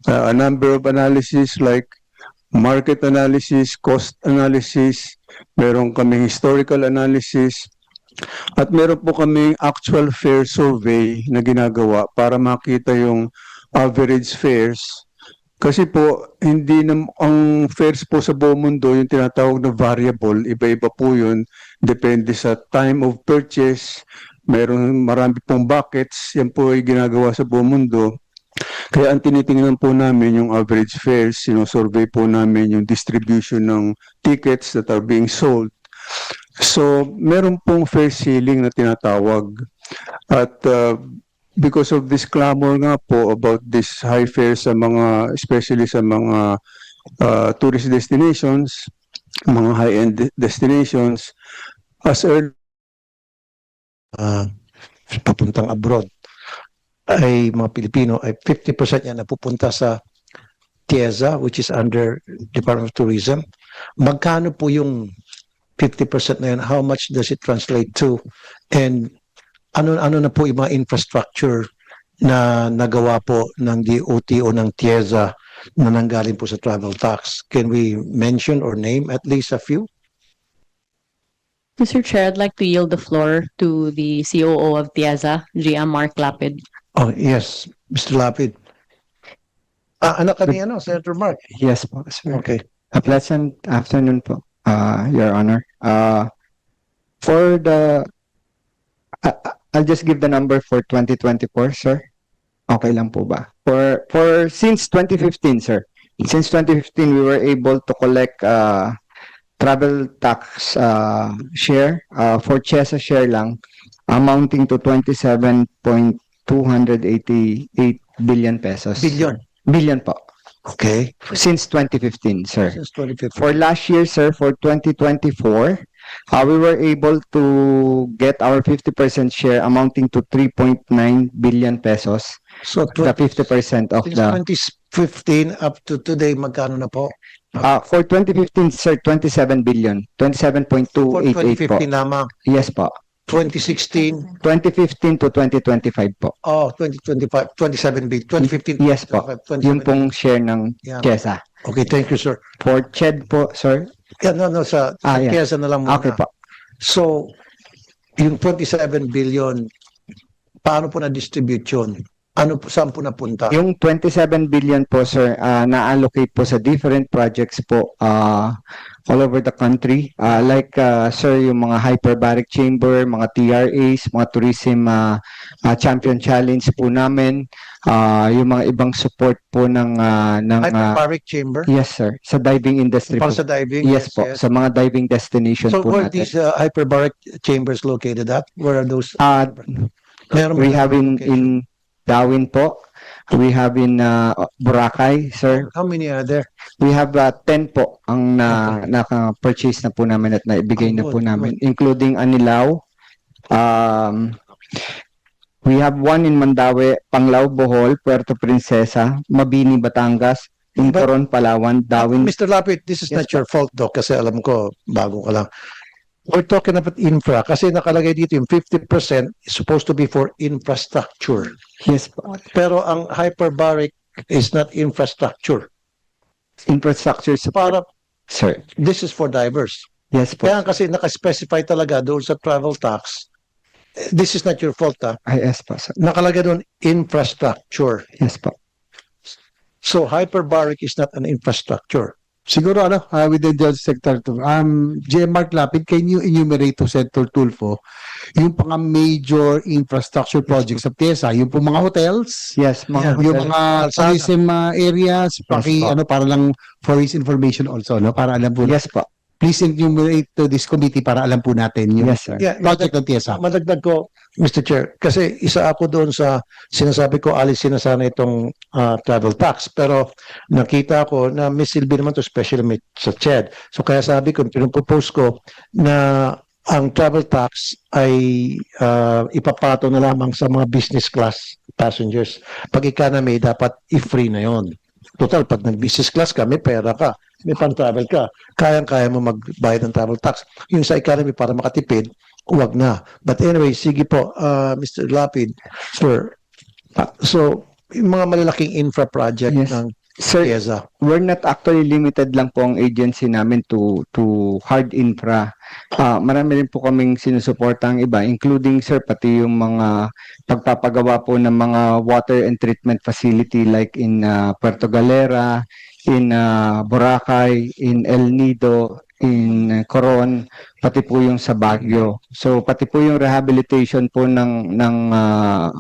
Speaker 5: a number of analysis like market analysis, cost analysis, meron kaming historical analysis, at meron po kaming actual fare survey na ginagawa para makita yung average fares. Kasi po, hindi na, ang fares po sa buong mundo, yung tinatawag na variable, iba-iba po yun, depende sa time of purchase, marami pong buckets, yan po ay ginagawa sa buong mundo. Kaya ang tinitingnan po namin yung average fares, survey po namin yung distribution ng tickets that are being sold. So, meron pong fare ceiling na tinatawag. At because of this clamor nga po about this high fares sa mga, especially sa mga tourist destinations, mga high-end destinations, as early
Speaker 1: papuntang abroad, ay mga Pilipino ay 50% yan napupunta sa TIEZA, which is under Department of Tourism. Magkano po yung 50% na yun? How much does it translate to? And ano na po yung mga infrastructure na nagawa po ng DOT o ng TIEZA na nanggaling po sa travel tax? Can we mention or name at least a few?
Speaker 4: Mr. Chair, I'd like to yield the floor to the COO of TIEZA, GM Mark Lapid.
Speaker 1: Oh, yes, Mr. Lapid. Anak ka ni Senator Mark.
Speaker 6: Yes po, sir.
Speaker 1: Okay.
Speaker 6: A pleasant afternoon po, Your Honor. I'll just give the number for 2024, sir. Okay lang po ba? Since 2015, sir. Since 2015, we were able to collect travel tax share for CHESA share lang, amounting to 27.288 billion pesos. Billion po.
Speaker 1: Okay.
Speaker 6: Since 2015, sir.
Speaker 1: Since 2015.
Speaker 6: For last year, sir, for 2024, we were able to get our 50% share amounting to 3.9 billion pesos.
Speaker 1: So,
Speaker 6: The 50% of
Speaker 1: since
Speaker 6: the...
Speaker 1: 2015 up to today, magkano na po?
Speaker 6: For 2015, sir, 27 billion.
Speaker 1: For
Speaker 6: 27.288 po.
Speaker 1: 2015 lamang.
Speaker 6: Yes po.
Speaker 1: 2016,
Speaker 6: 2015 to 2025 po.
Speaker 1: 2025, 27 billion. 2015.
Speaker 6: Yes po.
Speaker 1: 27
Speaker 6: Yung pong share ng
Speaker 1: Yeah.
Speaker 6: CHESA.
Speaker 1: Okay, thank you, sir.
Speaker 6: For CHED po, sir.
Speaker 1: Yeah, no, sa
Speaker 6: Yeah.
Speaker 1: Quezon na lang muna.
Speaker 6: Okay po.
Speaker 1: So, yung 27 billion, paano po na-distribute yun? Saan po napunta?
Speaker 6: Yung 27 billion po, sir, na-allocate po sa different projects po all over the country. Like, sir, yung mga hyperbaric chamber, mga TRAs, mga tourism champion challenge po namin, yung mga ibang support po ng
Speaker 1: Hyperbaric chamber?
Speaker 6: yes, sir, sa diving industry
Speaker 1: Para
Speaker 6: po.
Speaker 1: sa diving?
Speaker 6: Yes po, sa mga diving destination
Speaker 1: So
Speaker 6: po
Speaker 1: where are
Speaker 6: natin.
Speaker 1: these hyperbaric chambers located at? Where are those? Meron
Speaker 6: We
Speaker 1: ba
Speaker 6: have
Speaker 1: location?
Speaker 6: in Darwin po. We have in Boracay, sir.
Speaker 1: How many are there?
Speaker 6: We have 10 po ang naka-purchase na po namin at naibigay na po
Speaker 1: Good,
Speaker 6: namin, including Anilao. We have one in Mandaue, Panglao, Bohol, Puerto Princesa, Mabini, Batangas, in
Speaker 1: But-
Speaker 6: Coron, Palawan, Darwin.
Speaker 1: Mr. Lapid, this is
Speaker 6: Yes,
Speaker 1: not your fault though, kasi alam ko, bago ka lang. We're talking about infra, kasi nakalagay dito yung 50% is supposed to be for infrastructure.
Speaker 6: Yes po.
Speaker 1: Pero ang hyperbaric is not infrastructure.
Speaker 6: Infrastructure support,
Speaker 1: Para,
Speaker 6: sir.
Speaker 1: this is for divers.
Speaker 6: Yes po.
Speaker 1: Kaya kasi nakaspecify talaga doon sa travel tax. This is not your fault, ha?
Speaker 6: Yes po, sir.
Speaker 1: Nakalagay doon infrastructure.
Speaker 6: Yes po.
Speaker 1: So hyperbaric is not an infrastructure.
Speaker 3: Siguro within the sector to J. Mark Lapid, can you enumerate to Senator Tulfo yung mga major infrastructure projects sa PIESA, yung po mga hotels,
Speaker 6: Yes, mga
Speaker 3: yung
Speaker 6: hotel.
Speaker 3: mga tourism areas,
Speaker 6: po.
Speaker 3: para lang for his information also, no, para alam po.
Speaker 6: Yes po.
Speaker 3: Please enumerate to this committee para alam po natin yung
Speaker 6: Yes, sir.
Speaker 1: Yeah,
Speaker 3: project ng PIESA.
Speaker 1: madagdag ko, Mr. Chair, kasi isa ako doon sa sinasabi ko, alisin na sana itong travel tax. Pero nakita ko na may silbi naman to, especially sa CHED. So kaya sabi ko, pinupropose ko na ang travel tax ay ipapato na lamang sa mga business class passengers. Pag economy, dapat i-free na yon. Total, pag nag-business class ka, may pera ka, may pan-travel ka, kayang-kaya mo magbayad ng travel tax. Yung sa economy para makatipid, huwag na. But anyway, sige po, Mr. Lapid, sir. So, yung mga malalaking infra project
Speaker 6: Yes.
Speaker 1: ng
Speaker 6: Sir,
Speaker 1: PIESA.
Speaker 6: we're not actually limited lang po ang agency namin to hard infra. Marami rin po kaming sinusuporta ang iba, including, sir, pati yung mga pagpapagawa po ng mga water and treatment facility like in Puerto Galera, in Boracay, in El Nido, in Coron, pati po yung sa Baguio. So pati po yung rehabilitation po ng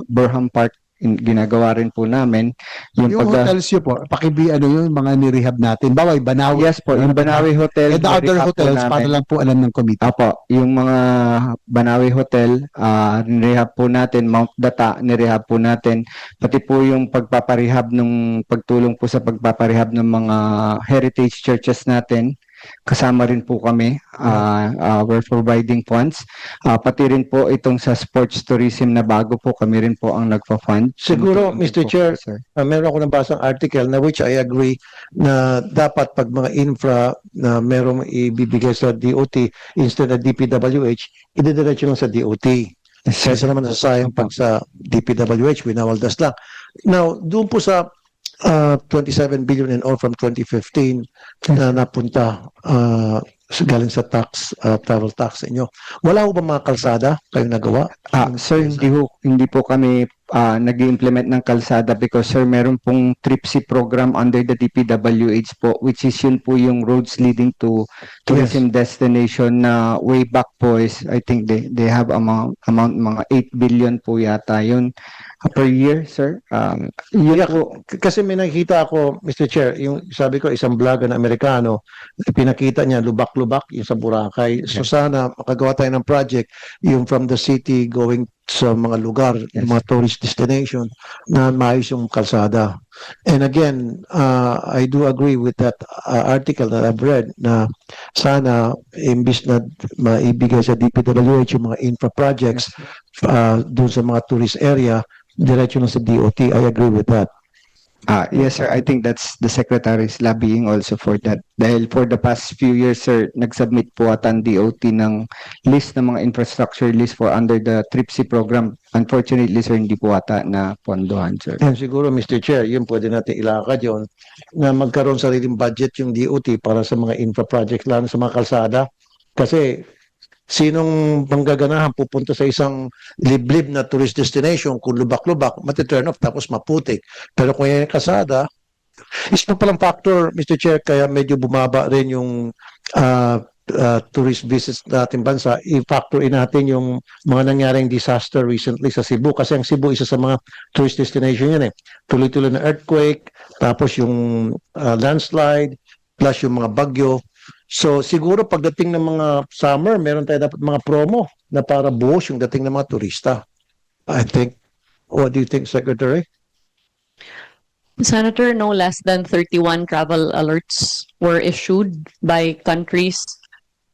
Speaker 6: Burham Park ginagawa rin po namin.
Speaker 3: Yung hotels yun po, yung mga nirehab natin. Baway, Banawi.
Speaker 6: Yes po, yung Banawi Hotel.
Speaker 3: And the other
Speaker 6: nirehab po
Speaker 3: hotels,
Speaker 6: namin.
Speaker 3: para lang po alam ng committee.
Speaker 6: Apo, yung mga Banawi Hotel, nirehab po natin, Mount Data, nirehab po natin, pati po yung pagtulong po sa pagpaparehab ng mga heritage churches natin, kasama rin po kami, we're providing funds. Pati rin po itong sa sports tourism na bago po, kami rin po ang nagpa-fund.
Speaker 1: Siguro,
Speaker 6: Tumutulong
Speaker 1: Mr.
Speaker 6: po,
Speaker 1: Chair,
Speaker 6: sir.
Speaker 1: meron ako nabasang article na which I agree na dapat pag mga infra na merong ibibigay sa DOT instead of DPWH, idediretso lang sa DOT. Kaysa naman nasasayang pag sa DPWH, winawaldas lang. Now, doon po sa 27 billion and all from 2015 na napunta galing sa tax, travel tax sa inyo. Wala ho ba mga kalsada kayong nagawa?
Speaker 6: Sir, hindi po kami nag-implement ng kalsada because, sir, meron pong TRIPSI program under the DPWH po, which is yun po yung roads leading to tourism destination na way back po is, I think they have amount mga 8 billion po yata yun per year, sir. Yun
Speaker 1: Yeah,
Speaker 6: po,
Speaker 1: kasi may nakita ako, Mr. Chair, yung sabi ko isang vlogger na Amerikano, pinakita niya lubak-lubak yung sa Boracay. So sana makagawa tayo ng project yung from the city going sa mga lugar, yung mga tourist destination na maayos yung kalsada. And again, I do agree with that article that I've read na sana imbis na maibigay sa DPWH yung mga infra projects doon sa mga tourist area, diretso na sa DOT. I agree with that.
Speaker 6: yes, sir. I think that's the secretary's lobbying also for that. Dahil for the past few years, sir, nag-submit po ata ang DOT ng list ng mga infrastructure list for under the TRIPSI program. Unfortunately, sir, hindi po ata na pondohan, sir.
Speaker 1: And siguro, Mr. Chair, yun pwede natin ilakad yun na magkaroon sariling budget yung DOT para sa mga infra projects, lalo sa mga kalsada. Kasi Sinong manggaganahan pupunta sa isang liblib na tourist destination kung lubak-lubak, mati-turn off tapos maputik. Pero kung yan yung kalsada, isa pa palang factor, Mr. Chair, kaya medyo bumaba rin yung tourist visits natin bansa. I-factor in natin yung mga nangyaring disaster recently sa Cebu. Kasi ang Cebu, isa sa mga tourist destination yun eh. Tuloy-tuloy na earthquake, tapos yung landslide, plus yung mga bagyo. So siguro pagdating ng mga summer, meron tayo dapat mga promo na para buhos yung dating ng mga turista. I think, what do you think, Secretary?
Speaker 4: Senator, no less than 31 travel alerts were issued by countries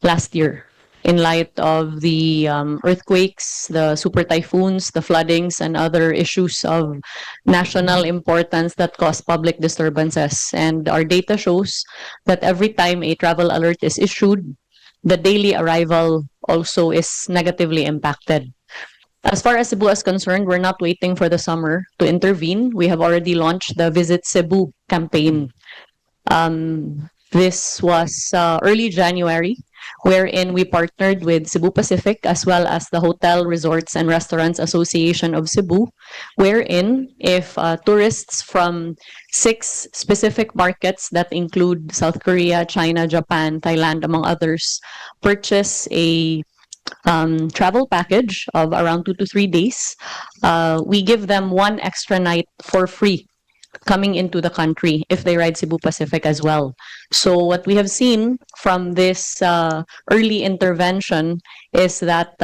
Speaker 4: last year in light of the earthquakes, the super typhoons, the floodings, and other issues of national importance that cause public disturbances. And our data shows that every time a travel alert is issued, the daily arrival also is negatively impacted. As far as Cebu is concerned, we're not waiting for the summer to intervene. We have already launched the Visit Cebu campaign. This was early January, wherein we partnered with Cebu Pacific as well as the Hotel, Resorts, and Restaurants Association of Cebu, wherein if tourists from 6 specific markets that include South Korea, China, Japan, Thailand, among others, purchase a travel package of around 2 to 3 days, we give them 1 extra night for free coming into the country if they ride Cebu Pacific as well. So what we have seen from this early intervention is that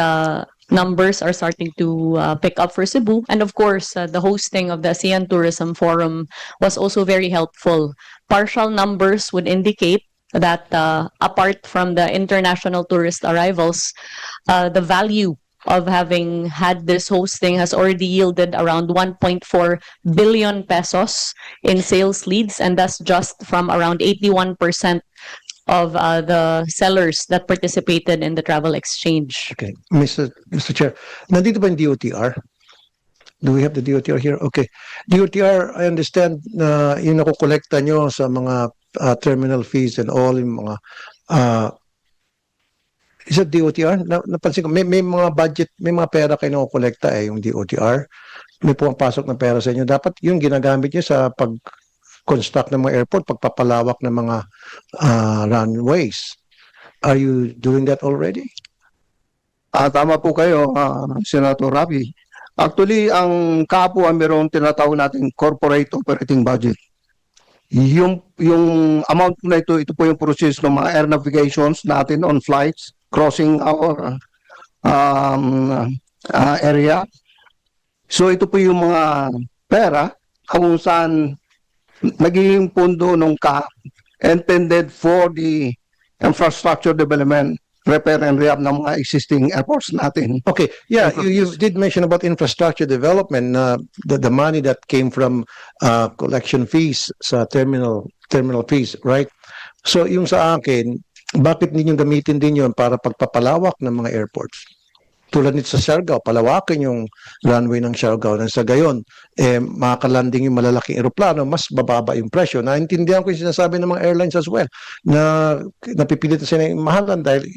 Speaker 4: numbers are starting to pick up for Cebu. And of course, the hosting of the ASEAN Tourism Forum was also very helpful. Partial numbers would indicate that apart from the international tourist arrivals, the value of having had this hosting has already yielded around 1.4 billion pesos in sales leads, and that's just from around 81% of the sellers that participated in the travel exchange.
Speaker 1: Okay, Mr. Chair, nandito ba yung DOTR? Do we have the DOTR here? Okay. DOTR, I understand na yung nakukolekta nyo sa mga terminal fees and all, yung mga is it DOTR? Napansin ko, may mga budget, may mga pera kayo nakukolekta yung DOTR. May pumapasok na pera sa inyo. Dapat yung ginagamit nyo sa pag-construct ng mga airport, pagpapalawak ng mga runways. Are you doing that already?
Speaker 5: Tama po kayo, Senator Ravi. Actually, ang kapo ay mayroong tinatawag nating corporate operating budget. Yung amount na ito po yung process ng mga air navigations natin on flights crossing our area. So ito po yung mga pera kung saan naging pondo ng CAP intended for the infrastructure development, repair and rehab ng mga existing airports natin.
Speaker 1: Okay, yeah, you did mention about infrastructure development, the money that came from collection fees sa terminal fees, right? So yung sa akin, bakit ninyong gamitin din yun para pagpapalawak ng mga airports? Tulad nito sa Siargao, palawakin yung runway ng Siargao nang sa gayon, makakalanding yung malalaking eroplano, mas bababa yung presyo. Naintindihan ko yung sinasabi ng mga airlines as well, na napipilit na sila yung mahalan dahil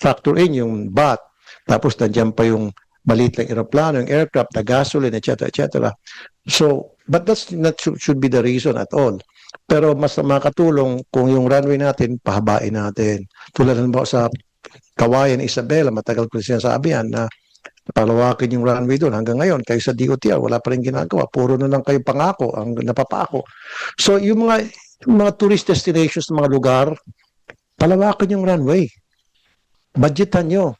Speaker 1: factor in yung BAT, tapos nandiyan pa yung maliit lang eroplano, yung aircraft, the gasoline, etc., etc. So, but that's not should be the reason at all. Pero mas makatulong kung yung runway natin, pahabain natin. Tulad ng sa Kawayan, Isabela, matagal ko sinasabi yan na palawakin yung runway doon. Hanggang ngayon, kayo sa DOTR, wala pa rin ginagawa. Puro na lang kayo pangako, ang napapako. So, yung mga tourist destinations, mga lugar, palawakin yung runway. Budgetan nyo.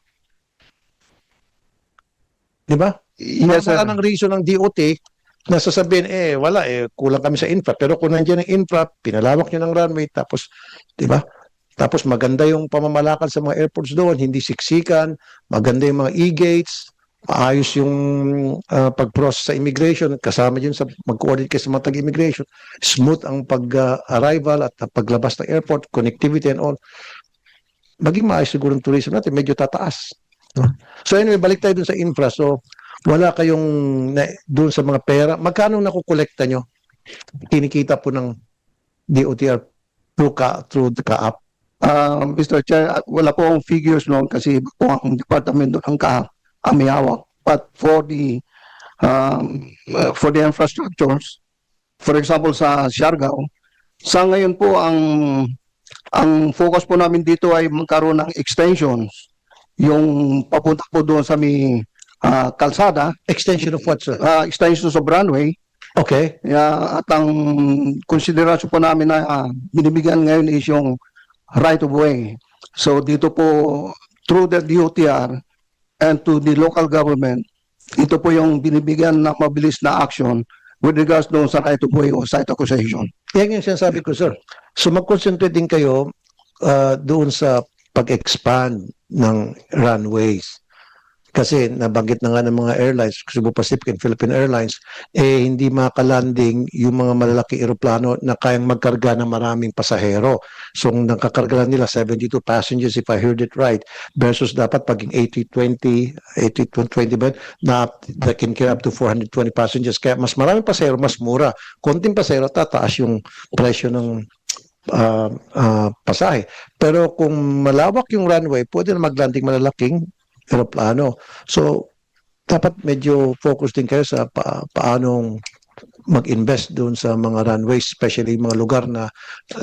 Speaker 1: Di ba?
Speaker 5: Yes, sir.
Speaker 1: Wala ng reason ng DOT na sasabihin, wala, kulang kami sa infra. Pero kung nandiyan ang infra, pinalawak nyo ng runway, tapos, di ba? Tapos maganda yung pamamalakad sa mga airports doon, hindi siksikan, maganda yung mga e-gates, maayos yung pag-process sa immigration, kasama yun sa mag-coordinate kayo sa mga tag-immigration, smooth ang pag-arrival at paglabas ng airport, connectivity and all. Maging maayos siguro ng tourism natin, medyo tataas. So anyway, balik tayo dun sa infra. So, wala kayong dun sa mga pera. Magkano nakukolekta nyo? Kinikita po ng DOTR through the CAAP
Speaker 7: Mr. Chair, wala po akong figures noon kasi iba po ang departamento ng may hawak. But for the infrastructures, for example sa Siargao, sa ngayon po ang focus po namin dito ay magkaroon ng extensions. Yung papunta po doon sa may kalsada,
Speaker 1: Extension of what, sir?
Speaker 7: extensions of runway.
Speaker 1: Okay.
Speaker 7: At ang konsiderasyon po namin na binibigyan ngayon is yung right of way. So dito po, through the DOTR and to the local government, ito po yung binibigyan na mabilis na action with regards doon sa right of way o site acquisition.
Speaker 1: Yan yung sinasabi ko, sir. So mag-concentrate din kayo doon sa pag-expand ng runways. Kasi nabanggit na nga ng mga airlines, Cebu Pacific and Philippine Airlines, hindi makalanding yung mga malalaking eroplano na kayang magkarga ng maraming pasahero. So ang nakakarga lang nila 72 passengers if I heard it right, versus dapat paging 80-20 ba, na that can carry up to 420 passengers. Kaya mas maraming pasahero, mas mura. Konting pasahero, tataas yung presyo ng pasahe. Pero kung malawak yung runway, pwede na maglanding malalaking eroplano. So, dapat medyo focus din kayo sa paanong mag-invest doon sa mga runways, especially mga lugar na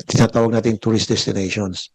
Speaker 1: tinatawag nating tourist destinations.